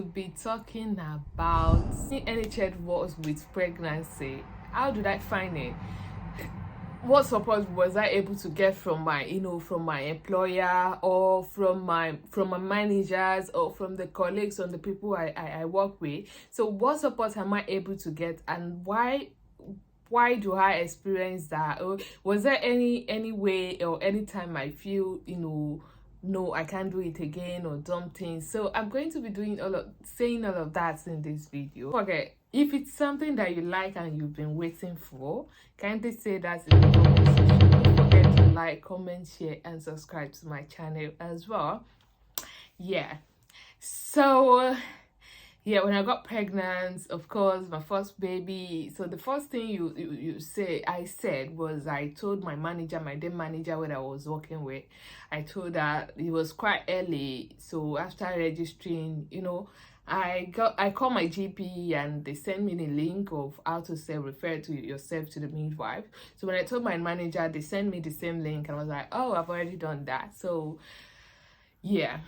be talking about NHS was with pregnancy. How did I find it? What support was I able to get from my from my employer, or from my managers, or from the colleagues and the people I work with? So what support am I able to get, and why do I experience that? Or was there any way or any time I feel no, I can't do it again, or dumb things? So I'm going to be saying all of that in this video. Okay, if it's something that you like and you've been waiting for, kindly say that in the comment section. Don't forget to like, comment, share, and subscribe to my channel as well. Yeah, so yeah, when I got pregnant, of course, my first baby. So the first thing I said was, I told my manager, my day manager, when I was working with, I told her it was quite early. So after registering, I called my GP and they sent me the link of how to refer to yourself to the midwife. So when I told my manager, they sent me the same link, and I was like, oh, I've already done that. So yeah.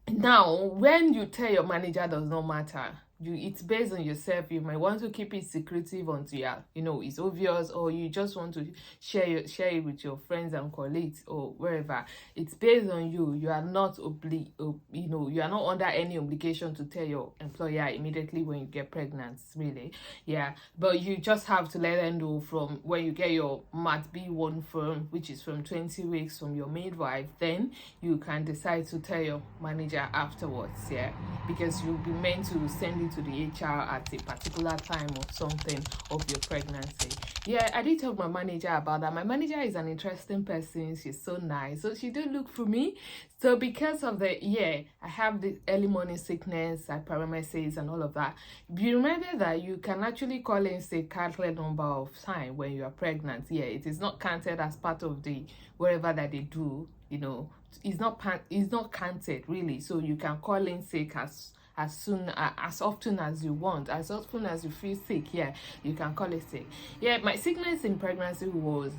Now, when you tell your manager, does not matter. It's based on yourself. You might want to keep it secretive until it's obvious, or you just want to share it with your friends and colleagues or wherever. It's based on you. You are not you are not under any obligation to tell your employer immediately when you get pregnant, really. Yeah, but you just have to let them know from when you get your Mat B1 form, which is from 20 weeks from your midwife. Then you can decide to tell your manager afterwards. Yeah, because you'll be meant to send it to the HR at a particular time or something of your pregnancy. Yeah, I did talk to my manager about that. My manager is an interesting person. She's so nice. So she did look for me. So because of I have the early morning sickness, paramesis, and all of that. You remember that you can actually call in, say, counted number of time when you are pregnant. Yeah, it is not counted as part of the whatever that they do. It's not counted really. So you can call in sick as often as you want, as often as you feel sick. Yeah, you can call it sick. Yeah, my sickness in pregnancy was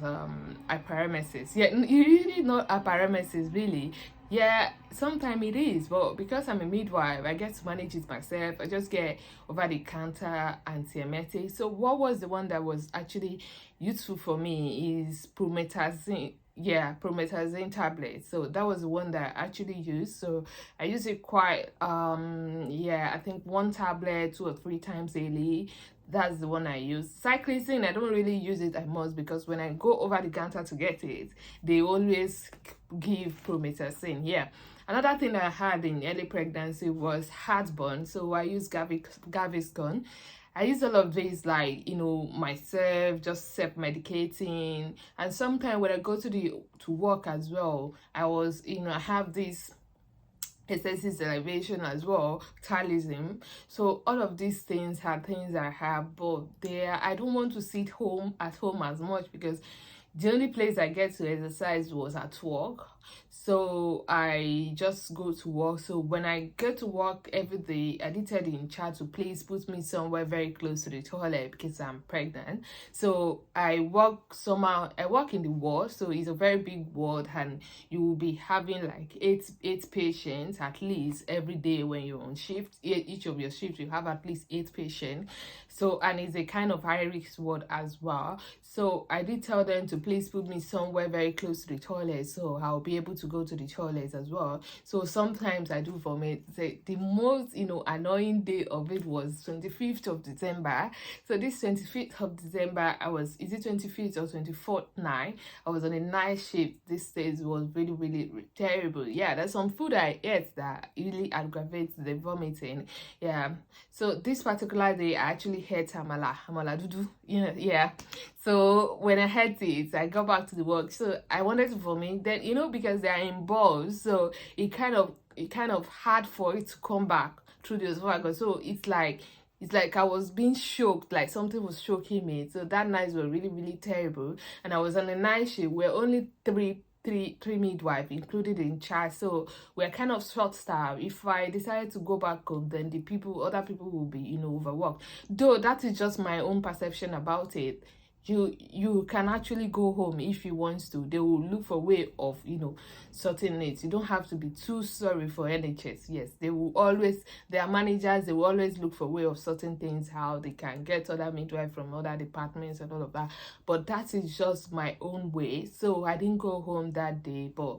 paramesis. Yeah, usually not paramesis really. Yeah, sometimes it is, but because I'm a midwife, I get to manage it myself. I just get over-the-counter antiemetic. So what was the one that was actually useful for me is promethazine. Yeah, promethazine tablets. So that was the one that I actually used. So I use it quite I think 1 tablet 2 or 3 times daily. That's the one I use. Cyclizine, I don't really use it as much, because when I go over the counter to get it, they always give promethazine. Yeah. Another thing that I had in early pregnancy was heartburn. So I use Gaviscon. I use all of these, like, myself, just self-medicating. And sometimes when I go to work as well, I have this excessive elevation as well, talism. So all of these things are things I have, but I don't want to sit at home as much, because the only place I get to exercise was at work. So I just go to work. So when I get to work every day, I did tell the in charge to please put me somewhere very close to the toilet, because I'm pregnant. So I work in the ward. So it's a very big ward, and you will be having like eight patients at least every day when you're on shift. Each of your shifts, you have at least 8 patients. So, and it's a kind of high risk ward as well. So I did tell them to please put me somewhere very close to the toilet, so I'll be able to go to the toilet as well. So sometimes I do vomit. The most annoying day of it was 25th of December. So this 25th of December, is it 25th or 24th night? I was on a night shift. This stage was really, really terrible. Yeah, there's some food I ate that really aggravates the vomiting. Yeah. So this particular day, I actually had amala dudu. Yeah. So when I had it, I got back to the work. So I wanted to vomit. Then because they are in balls, so it kind of hard for it to come back through the esophagus. So it's like I was being choked, like something was choking me. So that nights were really, really terrible. And I was on a night shift. We're only three midwives included in charge, so we're kind of short staff. If I decided to go back home, then other people will be overworked. Though that is just my own perception about it. you can actually go home if you want to. They will look for a way of, sorting it. You don't have to be too sorry for NHS. Yes, they will always, their managers, they will always look for a way of sorting things out. They can get other midwife from other departments and all of that, but that is just my own way. So I didn't go home that day, but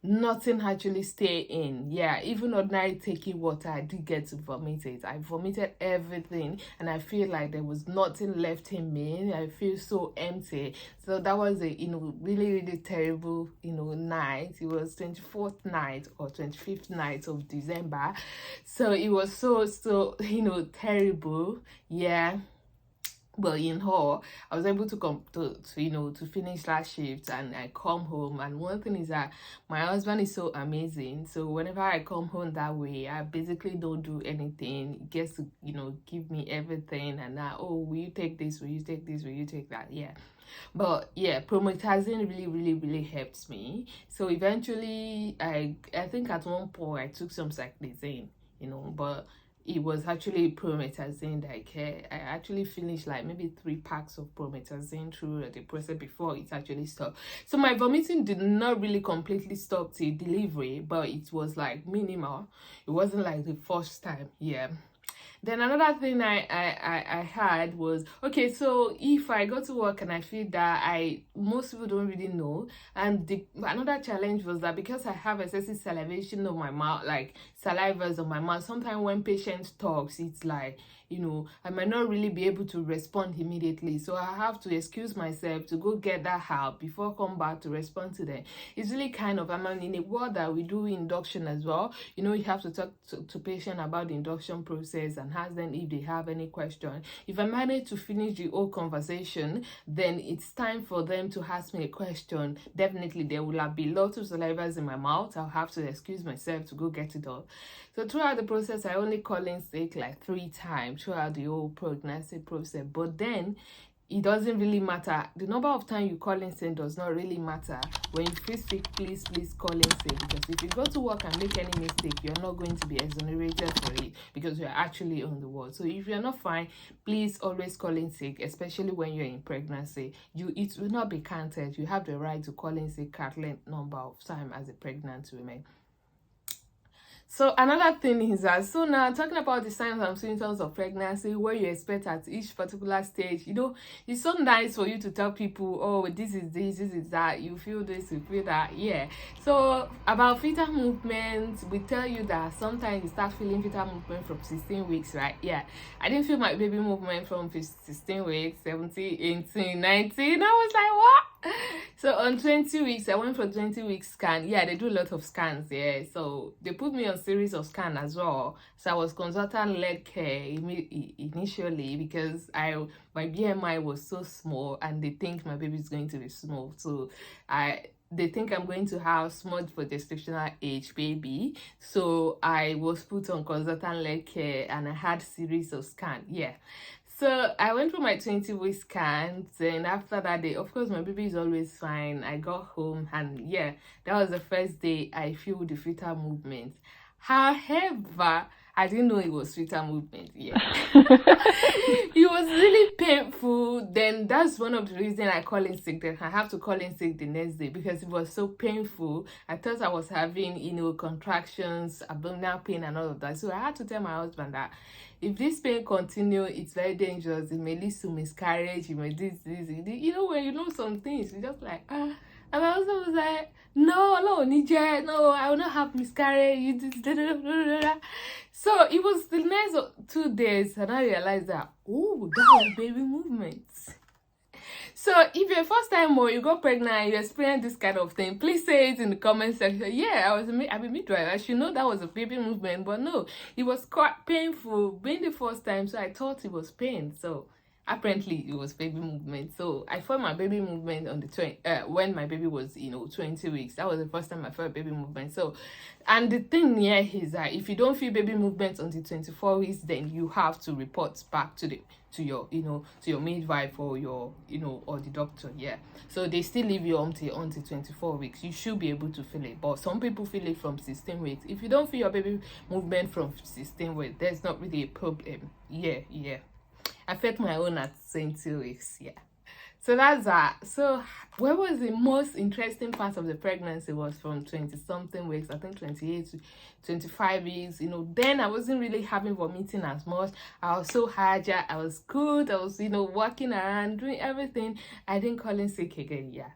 nothing actually stay in. Yeah, even ordinary taking water, I did get to vomit it. I vomited everything, and I feel like there was nothing left in me. I feel so empty. So that was a really, really terrible night. It was 24th night or 25th night of December. So it was so terrible. Yeah. But in all, I was able to come to finish last shift, and I come home. And one thing is that my husband is so amazing. So whenever I come home that way, I basically don't do anything. He gets to give me everything, and oh, will you take this? Will you take this? Will you take that? Yeah. But yeah, promethazine really, really, really helps me. So eventually, I think at one point I took some cyclizine, but it was actually promethazine that I actually finished like maybe 3 packs of promethazine through the process before it actually stopped. So my vomiting did not really completely stop till delivery, but it was like minimal. It wasn't like the first time. Yeah. Then another thing I had was, okay, so if I go to work and I feel that most people don't really know, and another challenge was that because I have excessive salivation on my mouth, like salivas on my mouth, sometimes when patient talks, it's like, I might not really be able to respond immediately. So I have to excuse myself to go get that help before I come back to respond to them. It's really kind of, in a world that we do induction as well, you have to talk to patient about the induction process and ask them if they have any question. If I manage to finish the whole conversation, then it's time for them to ask me a question. Definitely there will have been lots of salivas in my mouth. I'll have to excuse myself to go get it all. So throughout the process, I only call in sick like 3 times throughout the whole pregnancy process. But then it doesn't really matter. The number of times you call in sick does not really matter. When you feel sick, please call in sick, because if you go to work and make any mistake, you're not going to be exonerated for it because you're actually on the ward. So if you're not fine, please always call in sick, especially when you're in pregnancy. It will not be counted. You have the right to call in sick countless number of time as a pregnant woman. So another thing is that, so now talking about the signs and symptoms of pregnancy, what you expect at each particular stage, it's so nice for you to tell people, oh, this is this is that, you feel this, you feel that. Yeah. So about fetal movement, we tell you that sometimes you start feeling fetal movement from 16 weeks, right? Yeah. I didn't feel my baby movement from 16 weeks, 17, 18, 19. I was like, what? So on 20 weeks, I went for 20 weeks scan. Yeah, they do a lot of scans. Yeah, so they put me on series of scan as well. So I was consultant-led care initially because my BMI was so small, and they think my baby is going to be small. So they think I'm going to have small for gestational age baby. So I was put on consultant-led care, and I had series of scan. Yeah. So I went for my 20-week scan, and after that day, of course, my baby is always fine. I got home, and yeah, that was the first day I feel the fetal movement. However, I didn't know it was fetal movement. Yeah. It was really painful. Then that's one of the reasons I call in sick. Then I have to call in sick the next day because it was so painful. I thought I was having, contractions, abdominal pain, and all of that. So I had to tell my husband that if this pain continue, it's very dangerous. It may lead to miscarriage. It may this. When you know some things, you just like, And my husband was like, no, I will not have miscarriage. So it was the next 2 days, and I realized that, oh, that was baby movements. So if you're first time or you got pregnant and you experience this kind of thing, please say it in the comment section. Yeah, I'm a midwife. I should know that was a baby movement, but no, it was quite painful being the first time. So I thought it was pain. So apparently it was baby movement. So I felt my baby movement on the when my baby was 20 weeks. That was the first time I felt baby movement. So, and the thing here is that if you don't feel baby movement until 24 weeks, then you have to report back to your midwife or your or the doctor. Yeah, so they still leave you until 24 weeks. You should be able to feel it, but some people feel it from 16 weeks. If you don't feel your baby movement from 16 weeks, there's not really a problem. Yeah. I felt my own at 20 weeks. Yeah. So that's that. So where was the most interesting part of the pregnancy was from 20 something weeks, I think 28 to 25 weeks. Then I wasn't really having vomiting as much. I was so agile, I was good, I was walking around doing everything. I didn't call in sick again. Yeah,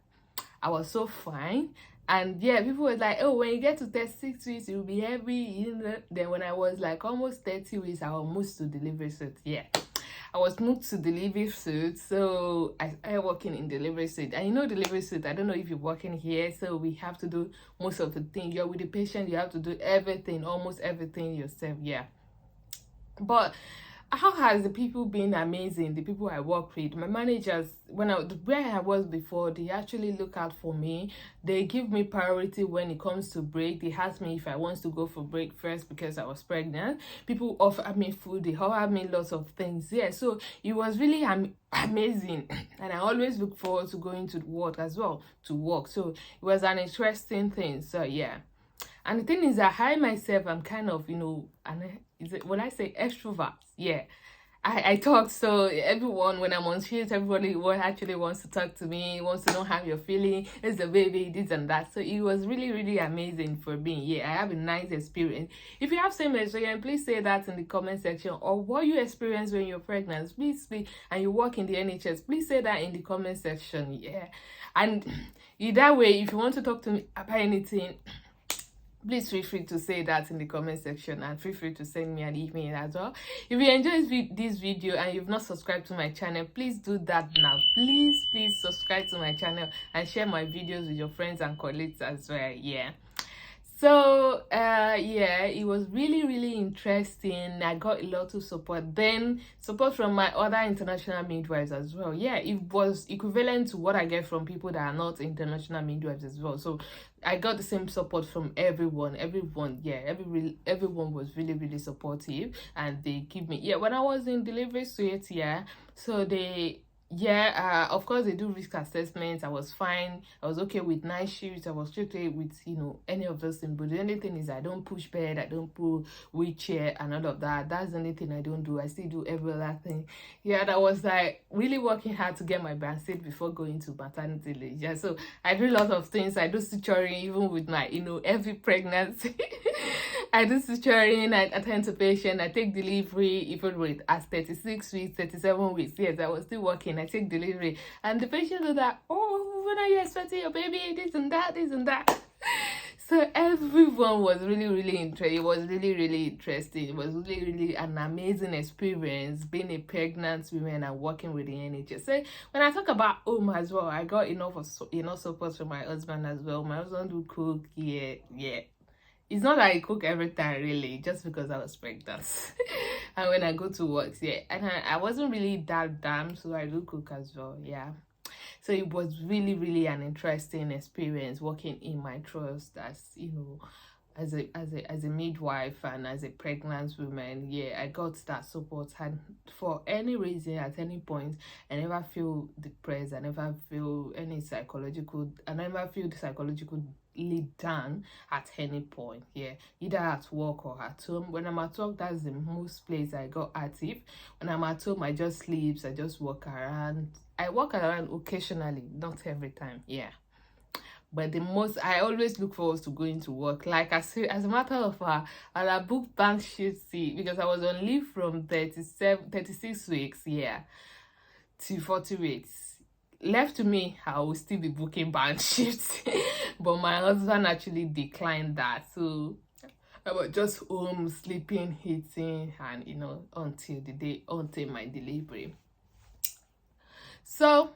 I was so fine. And yeah, people were like, oh, when you get to 36 weeks you'll be heavy. Then when I was like almost 30 weeks, I was moved to delivery suit. Yeah, I was moved to delivery suit, so I started working in delivery suit. And delivery suit, I don't know if you're working here, so we have to do most of the things. You're with the patient, you have to do everything, almost everything yourself. Yeah, but how has the people been amazing? The people I work with, my managers, where I was before, they actually look out for me. They give me priority when it comes to break. They ask me if I want to go for break first because I was pregnant. People offer me food, they offer me lots of things. Yeah, so it was really amazing. And I always look forward to going to work as well, to work. So it was an interesting thing. So yeah. And the thing is that I myself, I'm kind of, when I say extrovert, yeah, I talk. So everyone, when I'm on shift, everybody actually wants to talk to me, wants to know how you're feeling, it's the baby, this and that. So it was really, really amazing for me. Yeah, I have a nice experience. If you have same experience, please say that in the comment section, or what you experience when you're pregnant, please speak, and you work in the NHS, please say that in the comment section. Yeah, and either way, if you want to talk to me about anything, please feel free to say that in the comment section, and feel free to send me an email as well. If you enjoyed this video and you've not subscribed to my channel, please do that now. Please subscribe to my channel and share my videos with your friends and colleagues as well. Yeah, so yeah, it was really, really interesting. I got a lot of support, then support from my other international midwives as well. Yeah, it was equivalent to what I get from people that are not international midwives as well. So I got the same support from everyone. Yeah, everyone was really, really supportive, and they give me, yeah, when I was in delivery suite, yeah, so they, yeah, of course they do risk assessments. I was fine, I was okay with night shifts, I was okay with any of those things. But the only thing is I don't push bed, I don't pull wheelchair and all of that. That's the only thing I don't do. I still do every other thing. Yeah, that was like really working hard to get my band before going to maternity leave. Yeah, so I do a lot of things. I do suturing even with my every pregnancy. I do suturing, I attend to patient, I take delivery even with as 36 weeks, 37 weeks. Yes, I was still working. I take delivery, and the patient was like, oh, when are you expecting your baby? This and that, this and that. So everyone was really, really interested. It was really, really interesting. It was really, really an amazing experience being a pregnant woman and working with the NHS. So when I talk about home as well, I got enough support from my husband as well. My husband will cook. Yeah. It's not that I cook every time, really, just because I was pregnant. And when I go to work, yeah, and I wasn't really that damn, so I do cook as well. Yeah, so it was really, really an interesting experience working in my trust as as a midwife and as a pregnant woman. Yeah, I got that support, and for any reason, at any point, I never feel depressed. I never feel psychological down at any point. Yeah, either at work or at home. When I'm at work, that's the most place I got active. When I'm at home, I just sleep, I just walk around. I walk around occasionally, not every time. Yeah, but the most, I always look forward to going to work. Like as a matter of fact, I booked bank shifts because I was on leave from 36 weeks, yeah, to 40 weeks. Left to me, I will still be booking bank shifts. But my husband actually declined that, so I was just home sleeping, eating, and until my delivery. So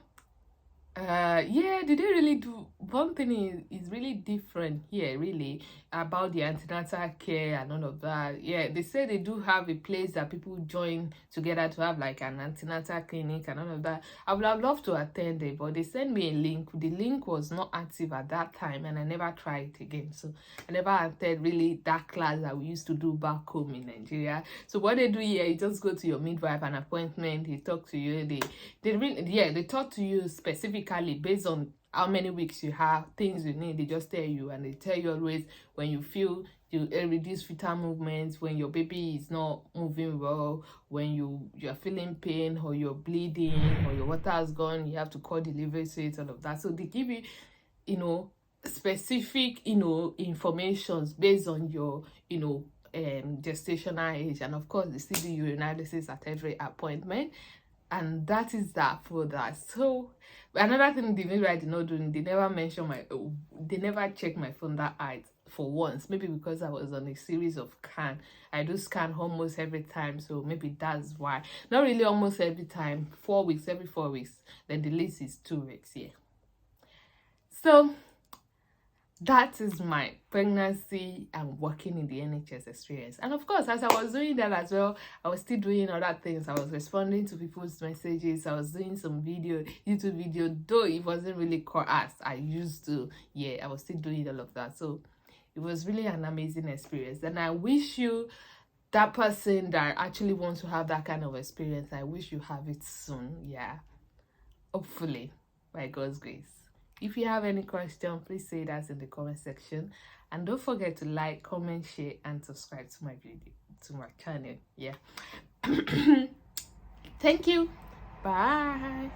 yeah, did they really do one thing is really different here, really, about the antenatal care and all of that. Yeah, they say they do have a place that people join together to have like an antenatal clinic and all of that. I would have loved to attend it, but they sent me a link. The link was not active at that time, and I never tried it again. So I never attended really that class that we used to do back home in Nigeria. So what they do here, you just go to your midwife, an appointment, they talk to you, they talk to you specifically based on how many weeks you have, things you need. They just tell you, and they tell you always when you feel you reduce fetal movements when your baby is not moving well, when you're feeling pain or you're bleeding or your water has gone, you have to call delivery suite, all of that. So they give you, you know, specific, you know, informations based on your, you know, gestational age. And of course they still do urinalysis at every appointment, and that is that for that. So another thing the maybe I did not do, they never mention my, they never check my phone that height for once. Maybe because I was on a series of I do scan almost every time, so maybe that's why. Not really almost every time, 4 weeks, every 4 weeks, then the least is 2 weeks. Yeah, so that is my pregnancy and working in the NHS experience. And of course, as I was doing that as well, I was still doing other things. I was responding to people's messages. I was doing some YouTube video, though it wasn't really core as I used to. Yeah, I was still doing all of that. So it was really an amazing experience. And I wish you, that person that actually wants to have that kind of experience, I wish you have it soon. Yeah, hopefully, by God's grace. If you have any question, please say that in the comment section, and don't forget to like, comment, share, and subscribe to my video, to my channel. Yeah. Thank you. Bye.